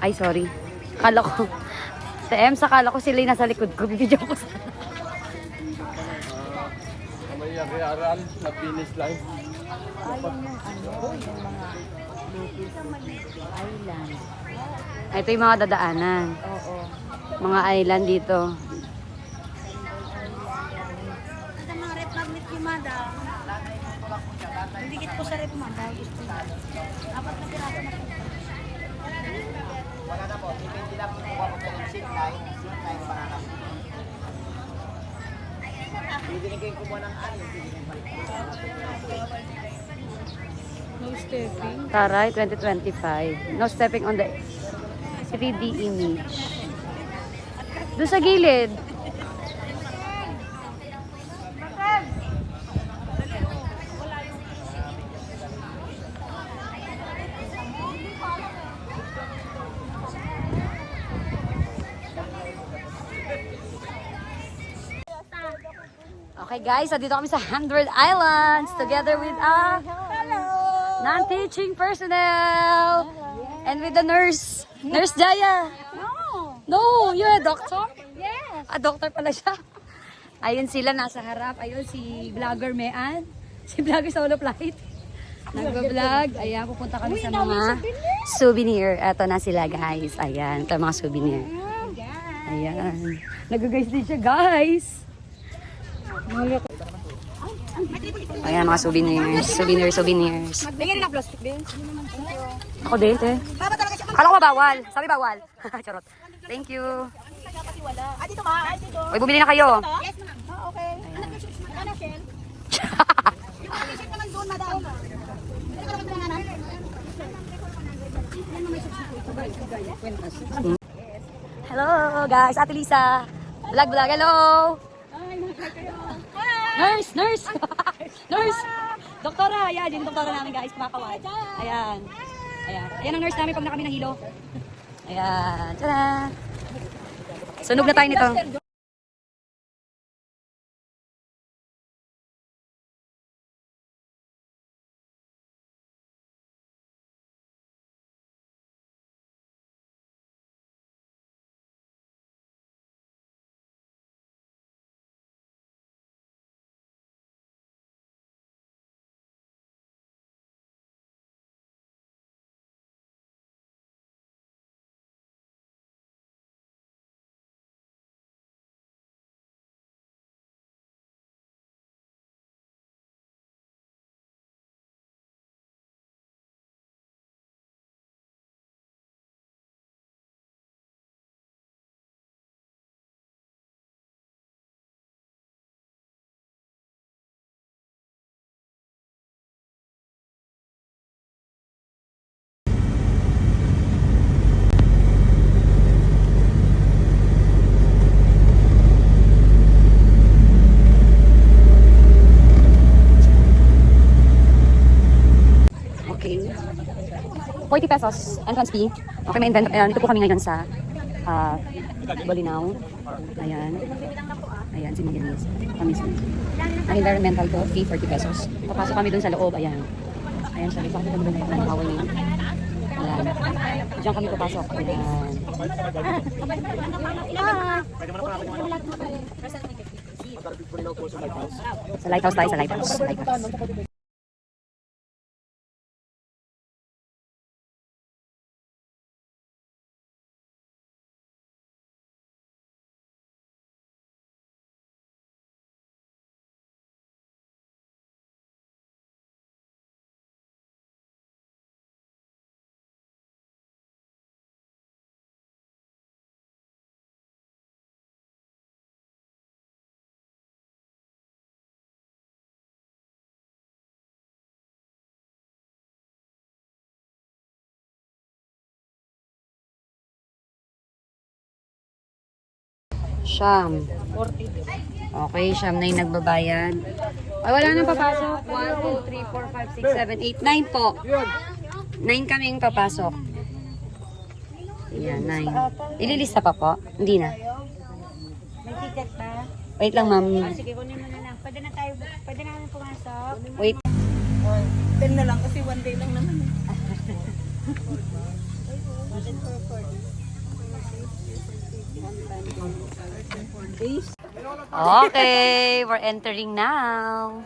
Ay, sorry. Akala ko. Sa EMS, akala ko sila yung nasa likod ko. Bibidyo ko sa... May yari-aral na finish line. Ayun yung yung mga Lupis Island. Ito yung mga dadaanan. Oo. Mga island dito. Sa mga red magnet yung madam. Dikit po sa red madam. Apat na piraso na po. Wala na po, depende lang po kung ako ng seat line para na. Pwede rin kayong kumuha ng alin, pwede rin balik. No stepping. Taray, 2025. No stepping on the 3D image. Doon sa gilid. Okay guys, so dito kami sa 100 Islands together with non-teaching personnel and with the nurse. Nurse Jaya. No, you're a doctor? Yes. A doctor pala siya. Ayun sila nasa harap. Ayun si vlogger Mean. Si vlogger Solo Flight. Nagba-vlog. Ayan, pupunta kami sa mga souvenir. Eto na sila guys. Ayan, ito mga souvenir. Ayan. Nag-guys din siya guys. Ayan mga souvenirs. Souvenirs. Bigyan rin ang plastic din. Ako din, te. Kala ko bawal. Sabi bawal. Charot. Thank you. Ah, dito ma. Ah, dito. Uy, bumili na kayo. Yes, ma'am. Ah, okay. Ano, Shell? Yung t-shirt naman doon, madam. Ano ka naman Hello guys, Ate Lisa. Vlog. Hello. Nurse. Nurse. Doktora, ayan. Yung doktora namin guys, kumakaway. Ayan. Ayan ang nurse namin pag na kami nahilo. Ayan. Tada! Sunog na tayo nito. Okay. 40 pesos entrance fee. Okay, may invent. Dito po kami ngayon sa Bolinao. Ayan. Ayan, si Miguelis. Kami sa environmental to, fee 40 pesos. Papasok kami dun sa loob. Ayan. Ayan, sabi ko kami dun na yung bawal na. Ayan. Diyan kami papasok. Ayan. Sa lighthouse tayo, sa lighthouse. Siyam. Okay, siyam na yung nagbabayad. Ay, wala nang papasok. 1, 2, 3, 4, 5, 6, 7, 8, 9 po. 9 kaming papasok. Ayan, 9. Ililista pa po? Hindi na. May ticket pa? Wait lang, ma'am. Sige, kunin mo na lang. Pwede na namin pumasok. Wait. 10 na lang kasi one day lang naman. Okay, we're entering now.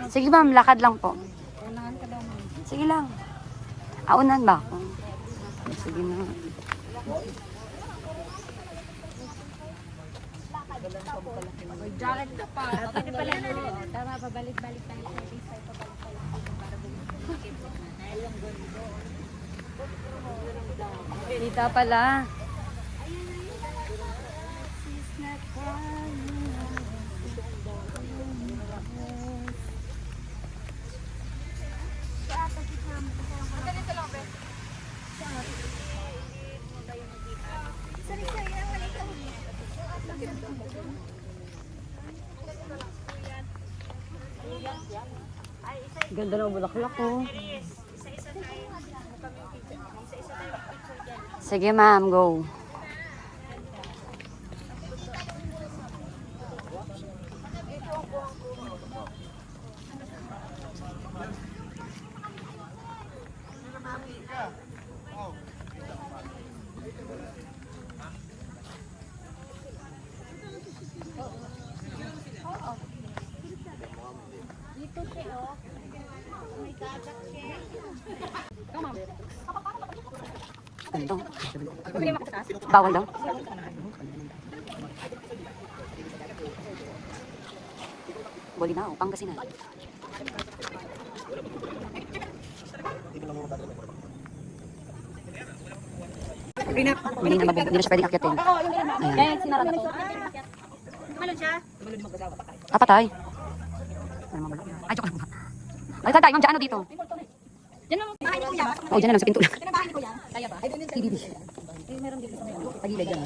Sige ma'am, lakad lang po. Sige lang. Aunan ba ako? Sige na. Jacket ka pa. Pwede pala tama, pabalik-balik tayo sa isay. Kita pala. Ganda ng bulaklak ko. Sige ma'am, go. Ganda. Bawal daw. Bolinao, Pangasinan. Hindi na siya pwedeng akyatin. Ayan. Patay. Ay, joke lang. Ay, saan tayo? Ma'am, dyan ano dito? Oo, dyan na lang sa pinto lang. TBB. Tagilay dyan.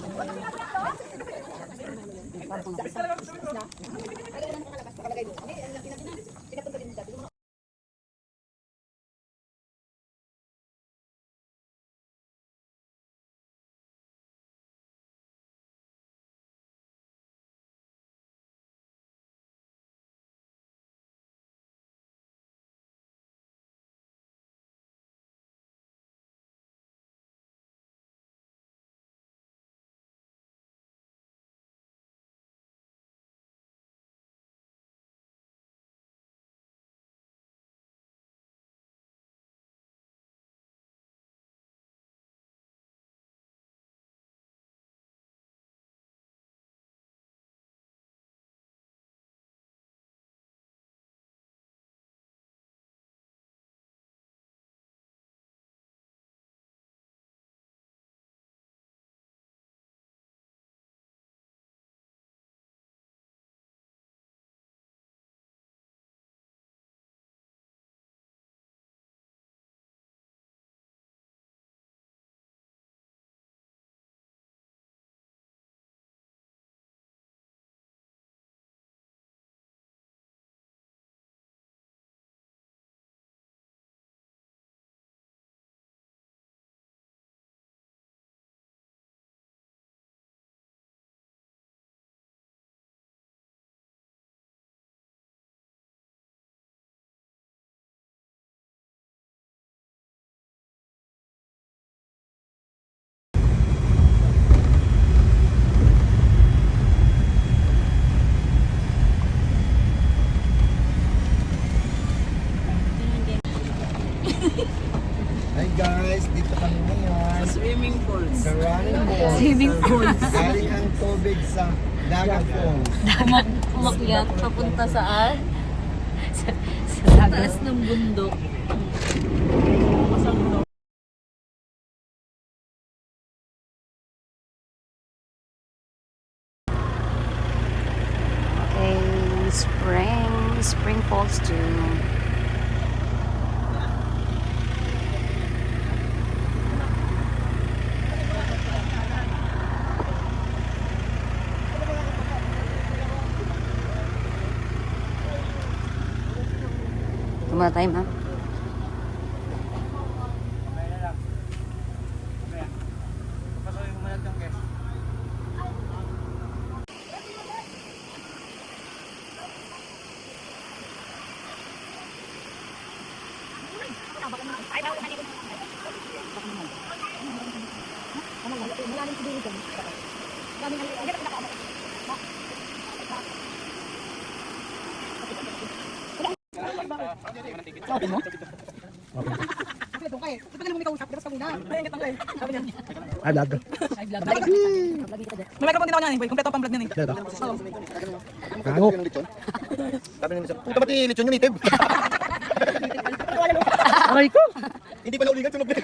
Hi guys, dito kami ngayon. Swimming pools. Sa running balls. Swimming pools. Galing ang tubig sa Daga Falls. Umakyat papunta saan? Sa Taas ng bundok. Okay, spring falls too. Muna tayo, ma'am. Doon ka eh. Ba't ka naman may kausap? Labas ka muna. Naingat lang kayo. Sabi niya. Ay, vlog. May microphone din ako niyan eh. Kompleto pang vlog niyan eh. Dito. Oo. Kango. Sabi nila, puta ba't lechon yung native? Aray ko. Hindi pala ulingan, sunog na.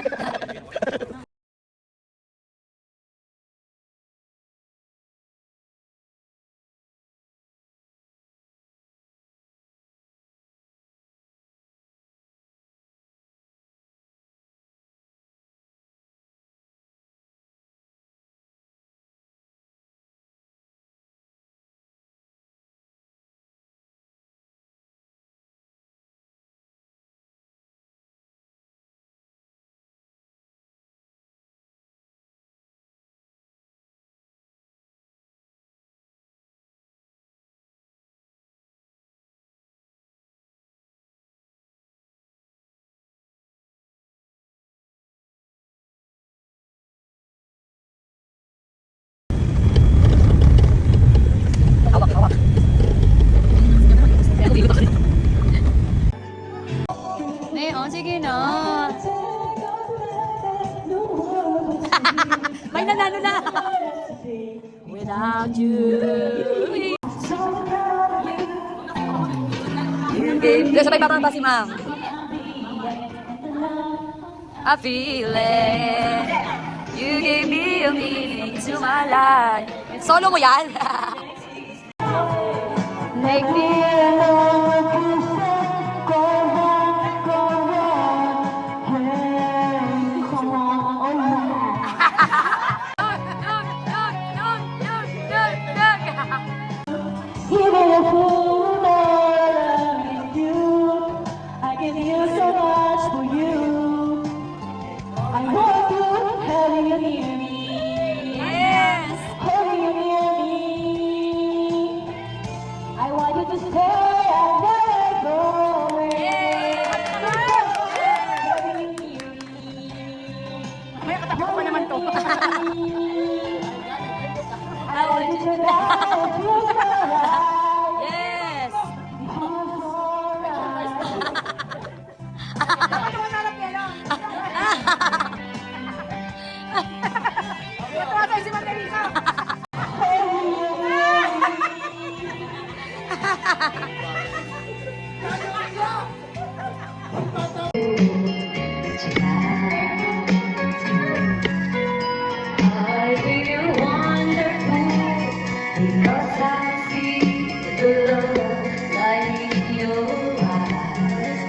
May, oh, sige na. May nanalo na. Without you. Sabay bababa si ma'am. I feel it. You gave me a meaning to my life. Solo mo yan? Make me Even a fool loving you, I can do so much for you. I want you, having you near me. Yes! Having you near me. I want you to stay and never go away. Having you near me. May katabi ko pa naman to. I want you to die and feel so right. Yes! Natuwa tayo si Ma'am Erika. I feel wonderful because I see the love light in your eyes.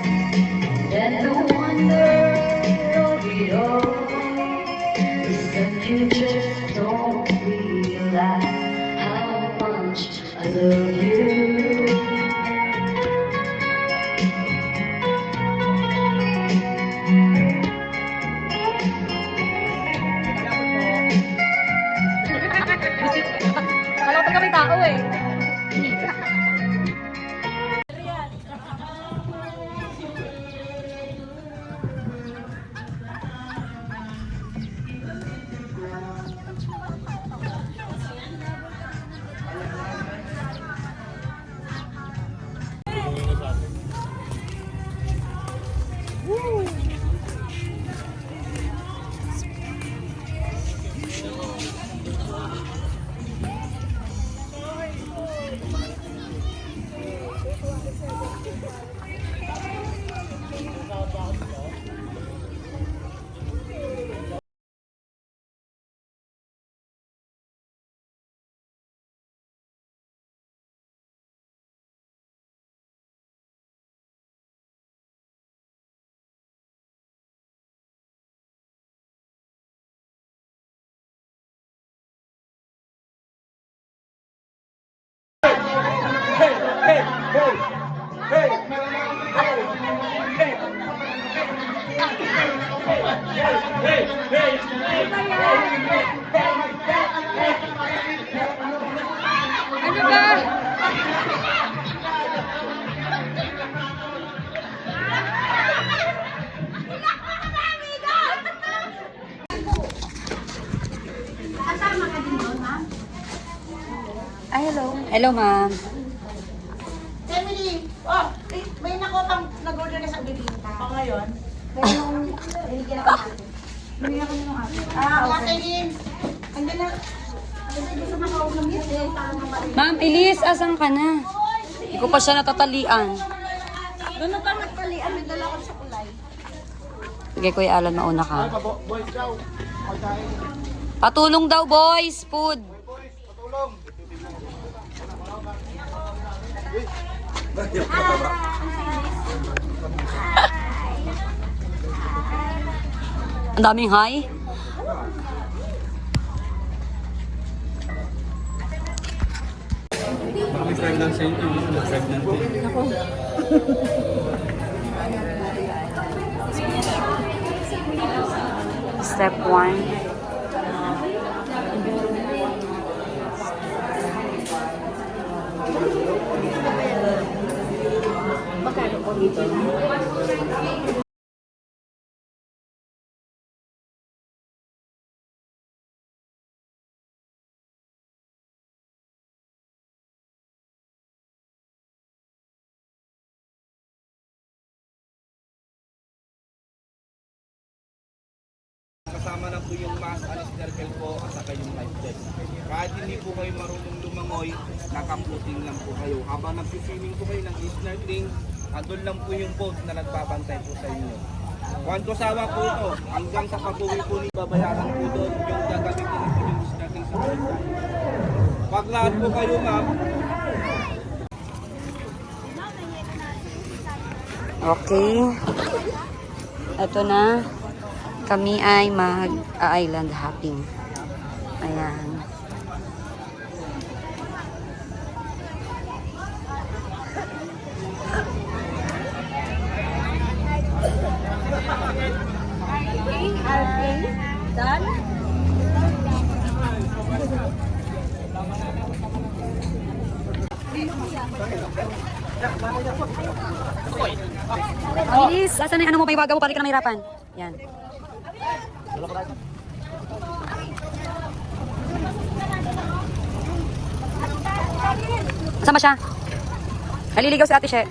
And the wonder of it all is that you just don't realize how much I love you. Wala ko kami tao eh. Ano ba? Ay, hello. Hello, ma'am. Emily! Oh! May nako pang nag-order na sa bibinta. O ngayon? Pero nung binigyan ako natin. Binigyan ako nung ate. Ate din. Andyan na. Andyan gusto makawag ng meat. Ma'am, Elise, asan ka na? Hindi ko pa siya natatalian. Doon na parang nagtalian. May dala ko sa kulay. Sige, Kuya Alan, mauna ka. Patulong daw, boys. Food. Ang daming hi. Step 1. Kasama na po yung mask, anesthetic po at saka yung life test. Kahit hindi po kayo marunong lumangoy, nakaputing lang po kayo. Habang nag-swimming po kayo ng snorkeling, andun lang po yung boat na nagbabantay po sa inyo. Kung sawa po ito, hanggang sa pag-uwi po ni babayaran po doon yung gagamitin po yung snorkeling sa boat. Pag lahat po kayo ma'am, Okay. Ito na. Kami ay mag-island hopping. Ayan. Bilis! Asan na yung ano mo pa iwaga mo? Pari ka na mahirapan. Yan. Saan ba siya? Naliligaw si Ate She.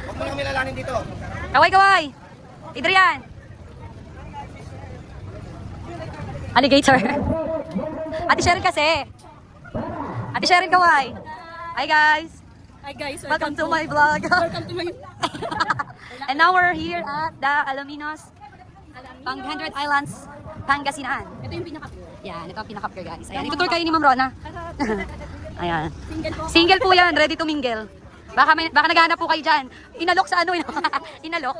huwag mo na kami lalanin dito. Kaway, kaway! Adrian! Alligator. Ate Sheryl kasi. Ate Sheryl, kaway. Hi guys! Hi guys, Welcome to my vlog. welcome to my... And now we're here at the Alaminos, Pang-100 Islands, Pangasinan. Ito yung pinaka-pure. Yan, ito ang pinaka-pure guys. Ayan, itutur kayo ni Ma'am Rona. Ayan. Single po. Single po yan, ready to mingle. Baka naghahanap po kayo dyan. Inalok sa ano, inalok.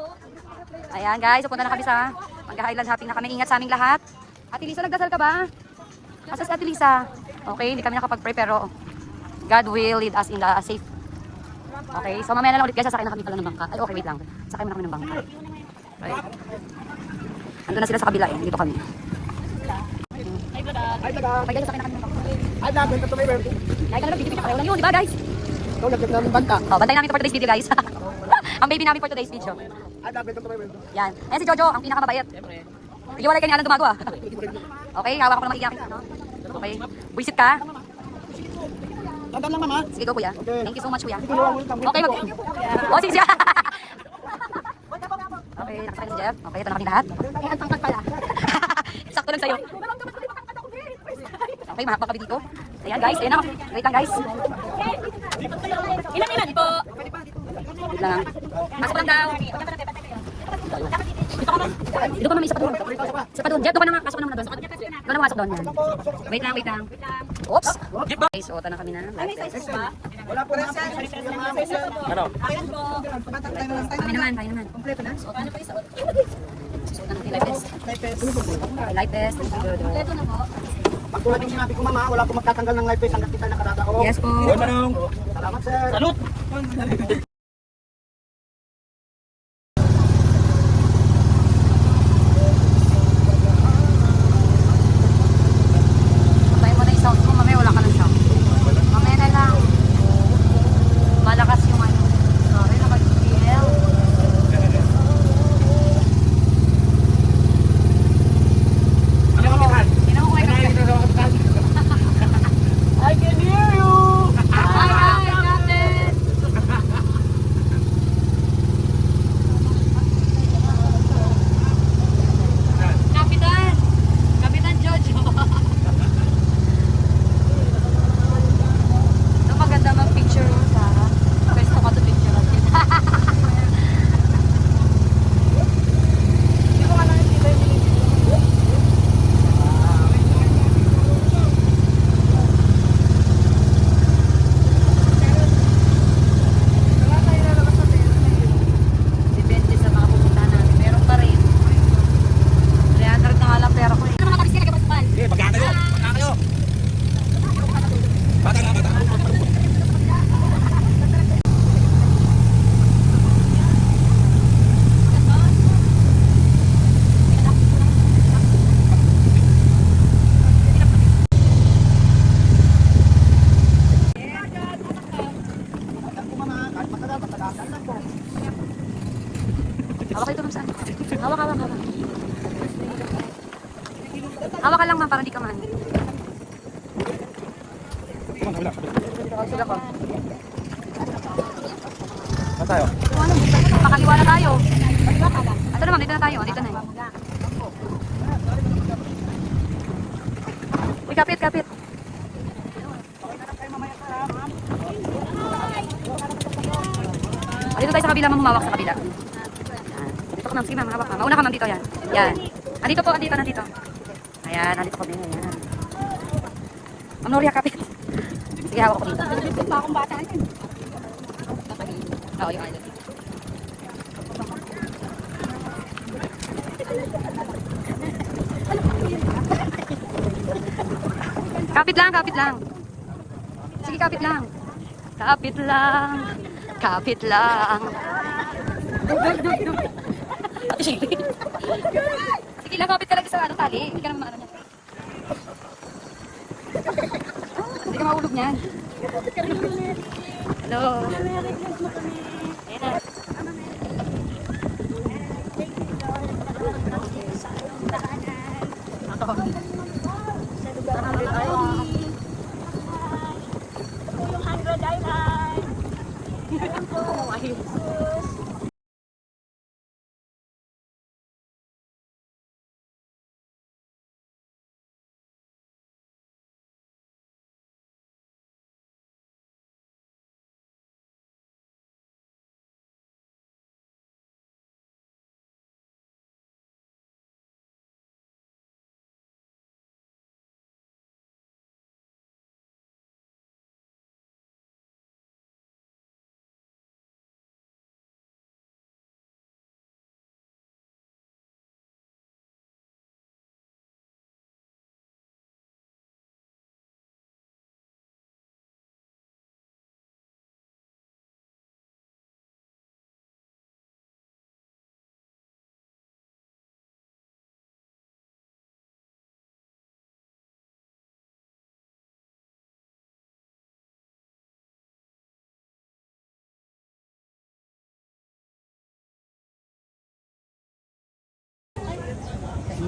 Ayan guys, pupunta na kami sa mag-island hopping na kami. Ingat sa aming lahat. Ate Lisa, nagdasal ka ba? Asa si Ate Lisa? Okay, hindi kami nakapag-pray pero God will lead us in the safe. Okay, so mamaya na lang ulit guys, sasakay na kami pala ng bangka. Ay, okay, wait lang. Sakay muna kami ng bangka. Right. Ando na sila sa kabila eh, dito kami. Hi, brother. Ay, taga. Okay guys, sakay na kami ng bangka. Ay, nabenta to may werte. Like ka na lang, video pareho lang yun, di ba guys? Ikaw, nagkip namin banta. Oh, bantayan namin ito for today's video guys. Ang baby namin for today's video. Ay, nabenta to may werte. Yan. Ayan si Jojo, ang pinakamabait. Igiwalay ka ni Alan gumagawa. Okay, hawak ko na maiiyak. Okay. Buisit ka. Tandaan lang, mama. Sige, go kuya. Okay. Thank you so much kuya. Sige, welcome. Okay, oh, sige siya. Okay, nakasakay si Jeff. Okay, ito na kami lahat. Eh, ang tangkad pala. Sakto lang sa'yo. Okay, mahaba kami dito. Ayan guys, ayan na. Wait lang guys. Ilan po? Wait lang. Pasok lang daw. Dito ka mami, isa pa doon. Isa pa doon. Jeff, doon ka na nga. Pasok ka na muna doon. Doon na masok doon yan. Wait lang, wait lang. Oops. Okay, so ota na kami na. Wala po na size. Ano? Kami naman, tayo naman. Kompleto na. Suot na pa yung suot. Suot na natin life vest. Life vest. Kompleto na po. Pag tulad yung sinabi ko, mama, wala po magtatanggal ng life vest hanggang kita nakadadao. Yes po. Salamat, sir. Salute. Patay mo na yung sound mo, mamaya wala ka ng sound. Mamaya na lang. Malakas yung ano. Sorry, nakag-feel. Ano ka, Mihan? Sino ko kayo Hawak ito saan. Hawak. Hawak ka lang ma'am para di ka man. Sila ko. Saan tayo? Pakaliwa na tayo. Ito naman, dito na tayo. Dito na. Uy, kapit. Dito tayo sa kabila, ma'am. Humawak sa kabila. Yan. Dito ko, ma'am. Sige, ma'am. Hawak, ma'am. Mauna ka, ma'am. Dito, yan. Yan. Andito po, andito. Ayan, andito kami. Ayan. Ma'am Noria, kapit. Sige, hawak ko dito. Pa akong bata yan. Oo, yung idol. Kapit lang. Sige, kapit lang. Kapit lang. Ate Sherry. Sige lang, kapit ka lang sa tali. Hindi ka naman maano niya. Hindi ka mahulog niyan. Hello. Ayan na.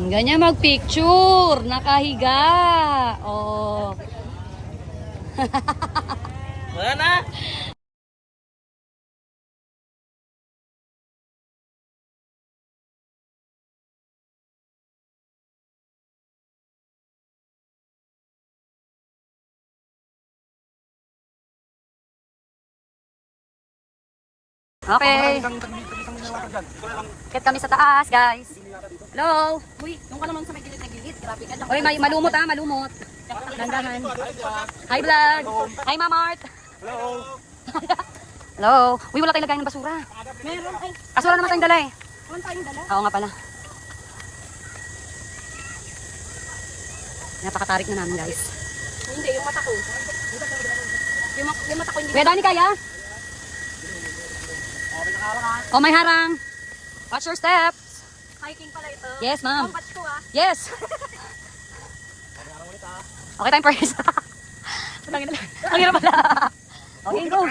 Ganyan magpicture, nakahiga. Oh. Wala na. Okay. Ket kami sa taas, guys. Hello. Uy, nung ka naman sa may gilid na gilid. Grabe ka lang. Oy, malumot ah, malumot. Dandahan. Hi, vlog. Hi, Ma'am Art. Hello. Hello. Uy, wala tayong lagayan ng basura. Meron, ay, Kaso wala naman tayong dala eh. naman tayong dala. Oo nga pala. Napakatarik na namin, guys. Hindi, yung mata ko. Yung mata ko hindi. Kuya Dani, kaya? Oh, may harang. Watch your steps. Hiking pala ito. Yes, ma'am. Patch ko ah. Yes. Okay, time first. Ang hirap pala. Okay, go.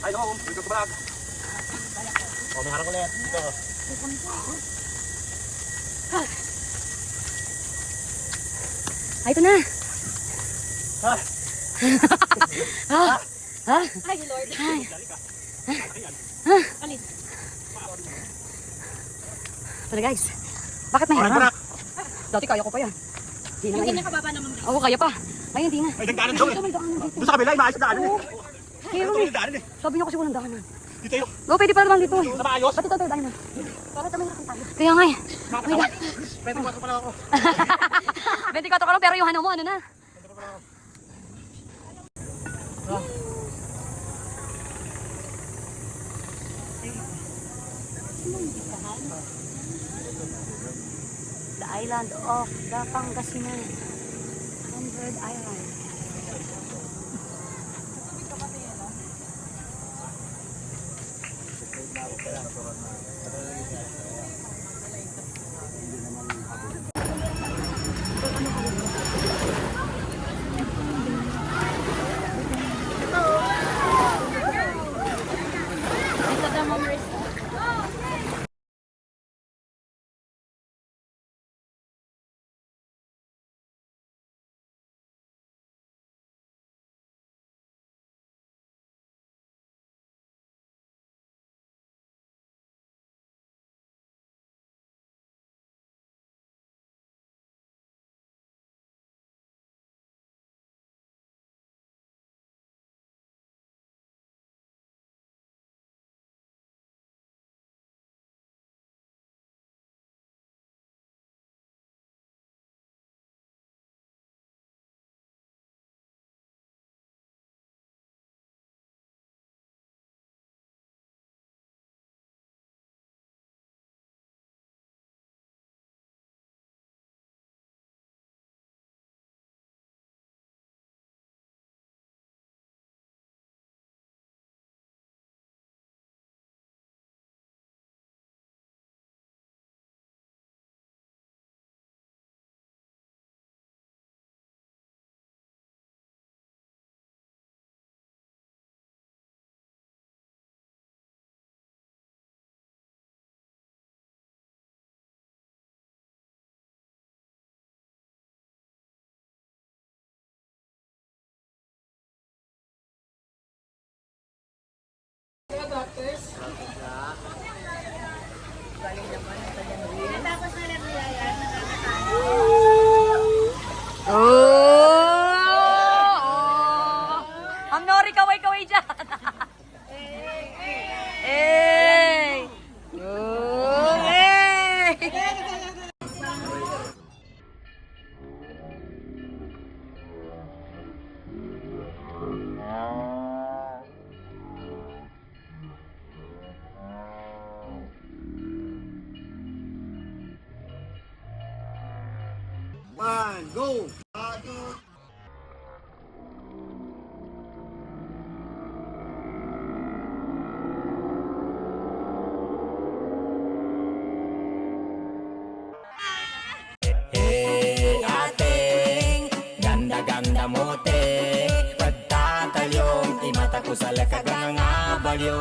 Ay, no. Dito sa vlog. Oh, may harang ulit. Dito. Ay, ito na. Ay, Lord. Ay. Alin? Tara, guys. Bakit may harang? Dati kaya ko pa yan. Hindi na Yung ngayon. ganyan kababa naman. Oo, kaya pa. Ngayon, hindi na. Ay, nagdaanan daw eh. Ito, may daanan dito. Doon sa kabila, maayos na daanan eh. Kaya Ito mo yung daanan eh. Sabi niyo kasi walang daanan. Dito yun. Oo, pwede pa naman dito eh. Sa maayos. Ba't ito daanan? Kaya nga eh. Oh my God. Pwede ko pala ako. 24 ka lang, pero yung ano mo, ano na? The island of the Pangasinan. 100 Island. Oh! Ang Nori, kaway-kaway dyan. Hey! Oh! Hey! One, go! Ganda-ganda mo te Pagtatalyong Di mata ko sa lakagang nga balyo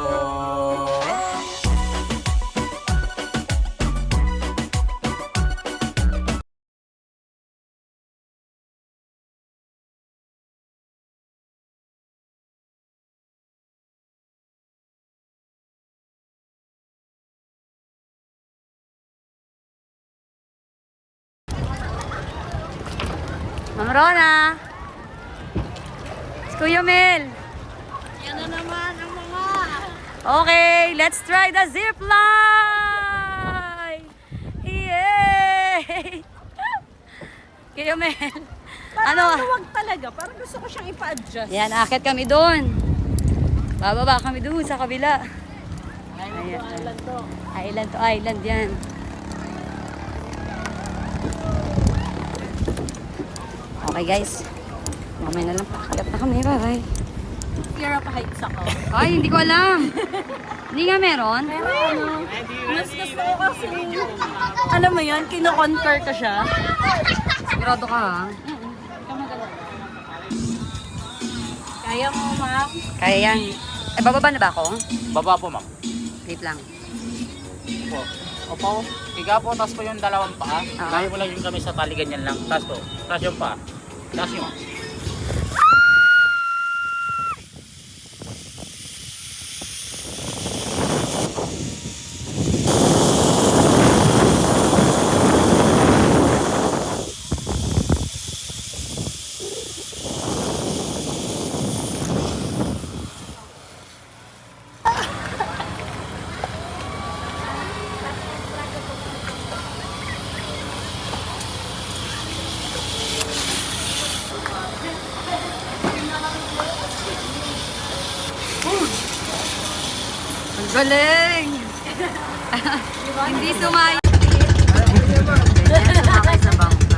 Ma'am Rona! Si Kuya Mel! Yan na naman ang mga. Okay, let's try the zip line! Yay! Kuya Mel! Parang huwag talaga. Parang gusto ko siyang ipa-adjust. Yan, akit kami doon. Bababa kami doon sa kabila. Ayan. Island to. Island to island yan. Okay guys. Mamaya na lang pakakat na kami. Bye-bye. Fear of heights ako. Ay, hindi ko alam. Hindi nga meron. Mas gusto ko kasi, alam mo yun, kino-conquer ko siya. Sigurado ka ha? Kaya mo, ma'am? Kaya yan. Eh, bababa na ba ako? Baba po ma'am Wait lang. po. Opo, higa po, taas po yung dalawang paa. Ah. Gaya mo lang yung kami sa tali, ganyan lang. Taas po, taas yung paa. Taas yung Ang galing! Hindi sumayo. Yan, sumakay sa bangka.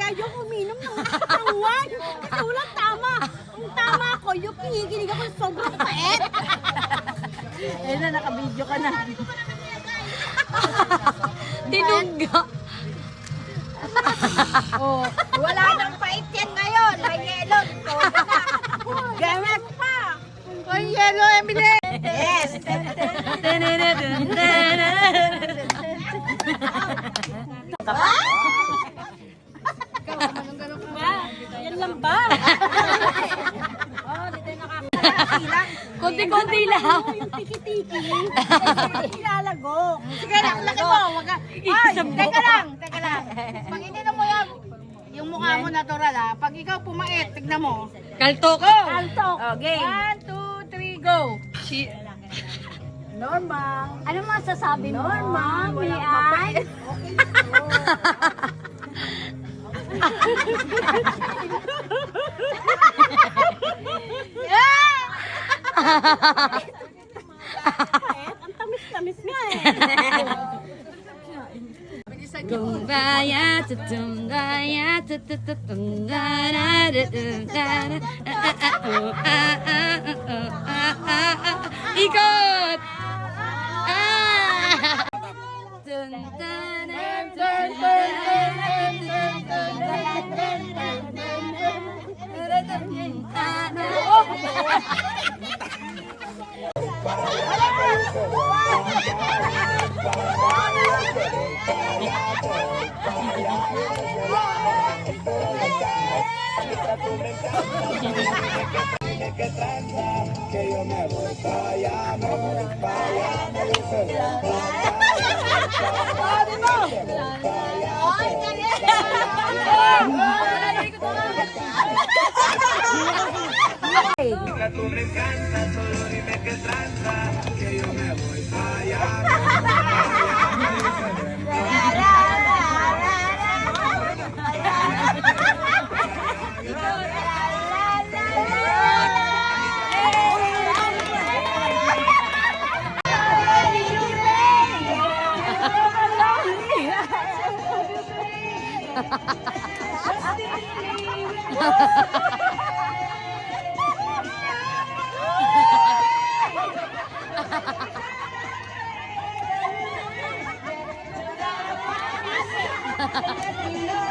ayoko uminom ng wine. Kasi walang tama. Ang tama ko, yung kinikilig ako sobrang pait. Eh na, naka-video ka na. Tinungga. Oh, wala nang pait yan ngayon. May yelo. Gamit pa. May yelo, Emily. Yes. Yan lang ba? Konti-konti lang. Yung tiki-tiki. Ilalago. Sige na, laki mo. Wag ka. Ay, teka lang. Pag ininom mo yung mukha mo natural ha. Pag ikaw pumait, tignan mo. Kaltok. Altok. Okay. 1, 2, 3, go. Normal. Ano masasabi mo? Normal. Mian? Walang mapait. Ang tamis-tamis nga eh. Kumbaya tutumbaya tututumbara tutumbara ikot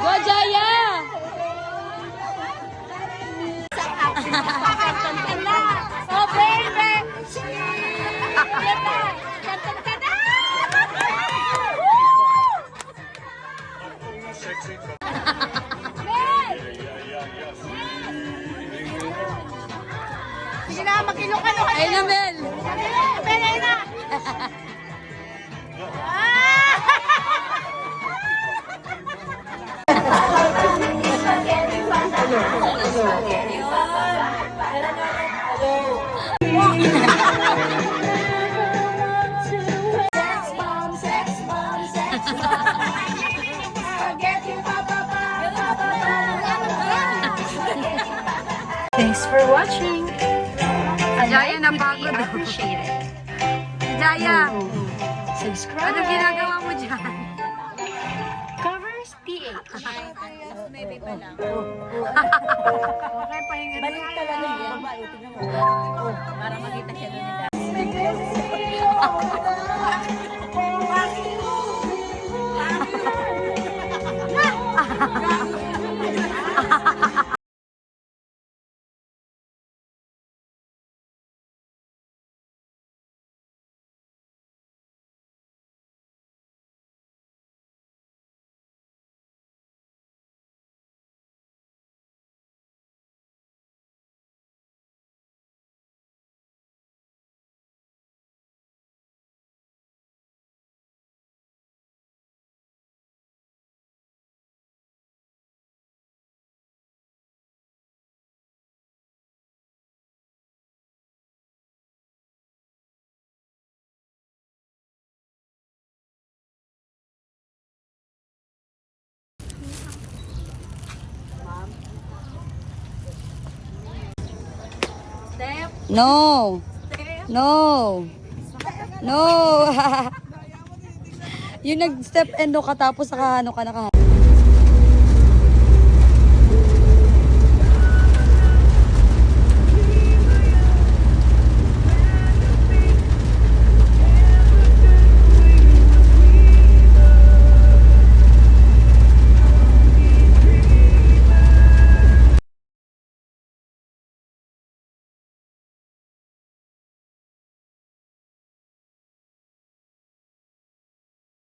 Go Jaya! Oh, baby! Kantan ka na! Sige na, mag-ilok ka na. Ay na, Mel! Pera na! Thanks for watching. Jaya, napagod. Appreciate it. Jaya, Subscribe! ano ginagawa mo dyan? Covers PH. Maybe pa lang. Balik talaga yun. Para makita siya doon nila. No. No. No. Yung nag-step and no ka tapos naka ano ka naka.